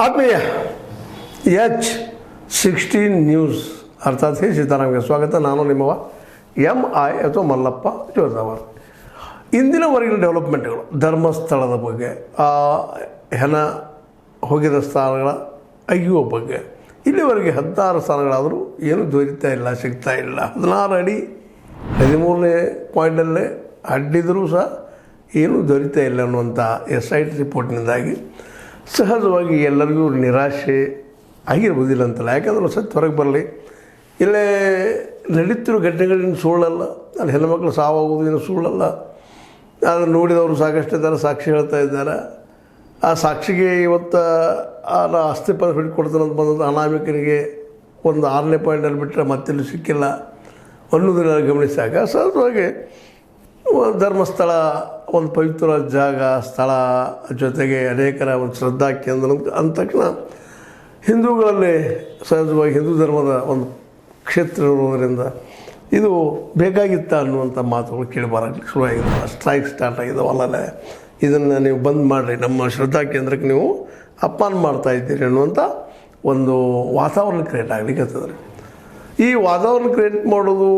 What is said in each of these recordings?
ಆತ್ಮೀಯ H16 news ಅರ್ಥಾತ್ ಸೀತಾರಾಮ್ಗೆ ಸ್ವಾಗತ. ನಾನು ನಿಮ್ಮವ MI ಅಥವಾ ಮಲ್ಲಪ್ಪ ಜೋದಾವರ್. ಇಂದಿನವರೆಗಿನ ಡೆವಲಪ್ಮೆಂಟ್ಗಳು ಧರ್ಮಸ್ಥಳದ ಬಗ್ಗೆ, ಹೆಣ ಹೋಗಿದ ಸ್ಥಾನಗಳ ಅಯ್ಯುವ ಬಗ್ಗೆ ಇಲ್ಲಿವರೆಗೆ 16 ಸ್ಥಾನಗಳಾದರೂ ಏನೂ ದೊರೀತಾ ಇಲ್ಲ, ಸಿಗ್ತಾ ಇಲ್ಲ. 16 ಅಡಿ 13ನೇ ಪಾಯಿಂಟಲ್ಲೇ ಅಡ್ಡಿದರೂ ಸಹ ಏನೂ ದೊರೀತಾ ಇಲ್ಲ ಅನ್ನುವಂಥ SIT ರಿಪೋರ್ಟ್ನಿಂದಾಗಿ ಸಹಜವಾಗಿ ಎಲ್ಲರಿಗೂ ನಿರಾಶೆ ಆಗಿರ್ಬೋದಿಲ್ಲ ಅಂತಲ್ಲ. ಯಾಕಂದ್ರೆ ಸತ್ತು ಹೊರಗೆ ಬರಲಿ, ಇಲ್ಲೇ ನಡೀತಿರೋ ಘಟನೆಗಳಿಂದ ಸುಳ್ಳಲ್ಲ, ಅಲ್ಲಿ ಹೆಣ್ಣುಮಕ್ಕಳು ಸಾವಾಗೋದು ಏನು ಸುಳ್ಳಲ್ಲ. ಅದನ್ನು ನೋಡಿದವರು ಸಾಕಷ್ಟು ಇದ್ದಾರೆ, ಸಾಕ್ಷಿ ಹೇಳ್ತಾ ಇದ್ದಾರೆ. ಆ ಸಾಕ್ಷಿಗೆ ಇವತ್ತು ಅಸ್ಥಿಪದ ಹಿಡ್ಕೊಡ್ತಾನಂತ ಬಂದದ್ದು ಅನಾಮಿಕನಿಗೆ ಒಂದು 6ನೇ ಪಾಯಿಂಟಲ್ಲಿ ಬಿಟ್ಟರೆ ಮತ್ತೆಲ್ಲೂ ಸಿಕ್ಕಿಲ್ಲ ಅನ್ನೋದನ್ನ ಗಮನಿಸಿದಾಗ ಸಹಜವಾಗಿ ಧರ್ಮಸ್ಥಳ ಒಂದು ಪವಿತ್ರ ಜಾಗ, ಸ್ಥಳ, ಜೊತೆಗೆ ಅನೇಕರ ಒಂದು ಶ್ರದ್ಧಾ ಕೇಂದ್ರ ಅಂದ ತಕ್ಷಣ ಹಿಂದೂಗಳಲ್ಲಿ ಸಹಜವಾಗಿ ಹಿಂದೂ ಧರ್ಮದ ಒಂದು ಕ್ಷೇತ್ರ ಇರೋದರಿಂದ ಇದು ಬೇಕಾಗಿತ್ತ ಅನ್ನುವಂಥ ಮಾತುಗಳು ಕೇಳಿಬರೋಕ್ಕೆ ಶುರುವಾಗಿದೆ. ಸ್ಟ್ರೈಕ್ ಸ್ಟಾರ್ಟ್ ಆಗಿದ್ದಾವಲ್ಲೇ, ಇದನ್ನು ನೀವು ಬಂದ್ ಮಾಡಿರಿ, ನಮ್ಮ ಶ್ರದ್ಧಾ ಕೇಂದ್ರಕ್ಕೆ ನೀವು ಅಪಮಾನ ಮಾಡ್ತಾಯಿದ್ದೀರಿ ಅನ್ನುವಂಥ ಒಂದು ವಾತಾವರಣ ಕ್ರಿಯೇಟ್ ಆಗಲಿಕ್ಕೆ. ಈ ವಾತಾವರಣ ಕ್ರಿಯೇಟ್ ಮಾಡೋದು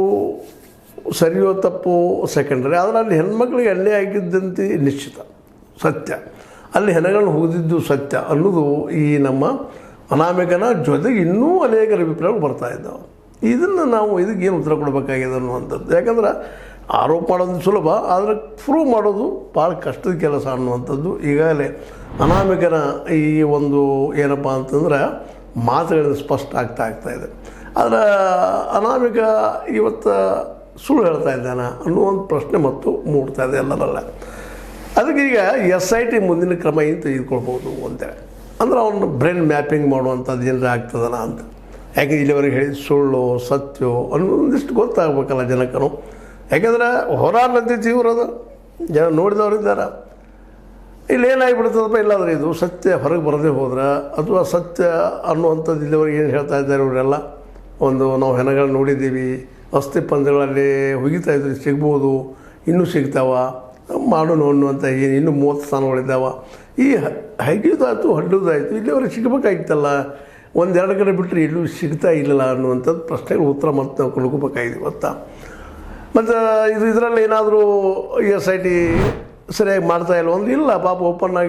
ಸರಿಯೋ ತಪ್ಪು ಸೆಕೆಂಡ್ರಿ, ಆದರೆ ಅಲ್ಲಿ ಹೆಣ್ಮಕ್ಳಿಗೆ ಅನ್ಯಾಯ ಆಗಿದ್ದಂತೆ ನಿಶ್ಚಿತ ಸತ್ಯ, ಅಲ್ಲಿ ಹೆಣಗಳನ್ನು ಹೋಗಿದ್ದು ಸತ್ಯ ಅನ್ನೋದು ಈ ನಮ್ಮ ಅನಾಮಿಕನ ಜೊತೆಗೆ ಇನ್ನೂ ಅನೇಕರ ಅಭಿಪ್ರಾಯಗಳು ಬರ್ತಾ ಇದ್ದಾವೆ. ಇದನ್ನು ನಾವು ಇದಕ್ಕೇನು ಉತ್ತರ ಕೊಡಬೇಕಾಗಿದೆ ಅನ್ನುವಂಥದ್ದು. ಯಾಕಂದ್ರೆ ಆರೋಪ ಮಾಡೋದು ಸುಲಭ, ಆದರೆ ಪ್ರೂವ್ ಮಾಡೋದು ಭಾಳ ಕಷ್ಟದ ಕೆಲಸ ಅನ್ನುವಂಥದ್ದು ಈಗಾಗಲೇ ಅನಾಮಿಕನ ಈ ಒಂದು ಏನಪ್ಪ ಅಂತಂದ್ರೆ ಮಾತುಗಳಿಂದ ಸ್ಪಷ್ಟ ಆಗ್ತಾಯಿದೆ. ಆದರೆ ಅನಾಮಿಕ ಇವತ್ತು ಸುಳ್ಳು ಹೇಳ್ತಾ ಇದ್ದಾನ ಅನ್ನುವಂಥ ಪ್ರಶ್ನೆ ಮತ್ತು ಮೂಡ್ತಾ ಇದೆ ಎಲ್ಲರಲ್ಲ. ಅದಕ್ಕೆ ಈಗ SIT ಮುಂದಿನ ಕ್ರಮ ಏನು ತೆಗೆದುಕೊಳ್ಬೋದು ಅಂತೇಳಿ, ಅಂದ್ರೆ ಅವನು ಬ್ರೈನ್ ಮ್ಯಾಪಿಂಗ್ ಮಾಡುವಂಥದ್ದು ಏನಾರ ಆಗ್ತದನ ಅಂತ. ಯಾಕೆ ಇಲ್ಲಿವರೆಗೆ ಹೇಳಿದ ಸುಳ್ಳು ಸತ್ಯ ಅನ್ನೋದೊಂದಿಷ್ಟು ಗೊತ್ತಾಗಬೇಕಲ್ಲ ಜನಕ್ಕನು. ಯಾಕೆಂದ್ರೆ ಹೋರಾಟದಂತೆ ತೀವ್ರದ ಜನ ನೋಡಿದವರಿದ್ದಾರೆ. ಇಲ್ಲಿ ಏನಾಗಿಬಿಡ್ತದಪ್ಪ, ಇಲ್ಲಾಂದ್ರೆ ಇದು ಸತ್ಯ ಹೊರಗೆ ಬರದೇ ಹೋದ್ರೆ ಅಥವಾ ಸತ್ಯ ಅನ್ನುವಂಥದ್ದು ಇಲ್ಲಿವರೆಗೆ ಏನು ಹೇಳ್ತಾ ಇದ್ದಾರೆ ಇವರೆಲ್ಲ, ಒಂದು ನಾವು ಹೆಣಗಳು ನೋಡಿದ್ದೀವಿ, ಅಸ್ಥಿ ಪಂದ್ಯಗಳಲ್ಲಿ ಹುಗಿತಾ ಇದ್ದರೆ ಸಿಗ್ಬೋದು, ಇನ್ನೂ ಸಿಗ್ತಾವ, ಮಾಡೋಣ ಅನ್ನುವಂಥ ಏನು ಇನ್ನೂ 30 ಸ್ಥಾನಗಳಿದ್ದಾವೆ. ಈ ಹೈಗಿದಾಯ್ತು ಹಡ್ಡುದಾಯಿತು, ಇಲ್ಲಿವರೆಗೆ ಸಿಗಬೇಕಾಗಿತ್ತಲ್ಲ, 1-2 ಕಡೆ ಬಿಟ್ಟರೆ ಎಲ್ಲೂ ಸಿಗ್ತಾ ಇಲ್ಲ ಅನ್ನುವಂಥದ್ದು ಪ್ರಶ್ನೆಗಳು ಉತ್ತರ ಮತ್ತು ನಾವು ಕೊಡ್ಕೋಬೇಕಾಗಿದೆ ಗೊತ್ತಾ. ಮತ್ತು ಇದರಲ್ಲಿ ಏನಾದರೂ SIT ಸರಿಯಾಗಿ ಮಾಡ್ತಾಯಿಲ್ಲ ಅಂದ್ರೆ ಇಲ್ಲ ಪಾಪ ಓಪನ್ ಆಗಿ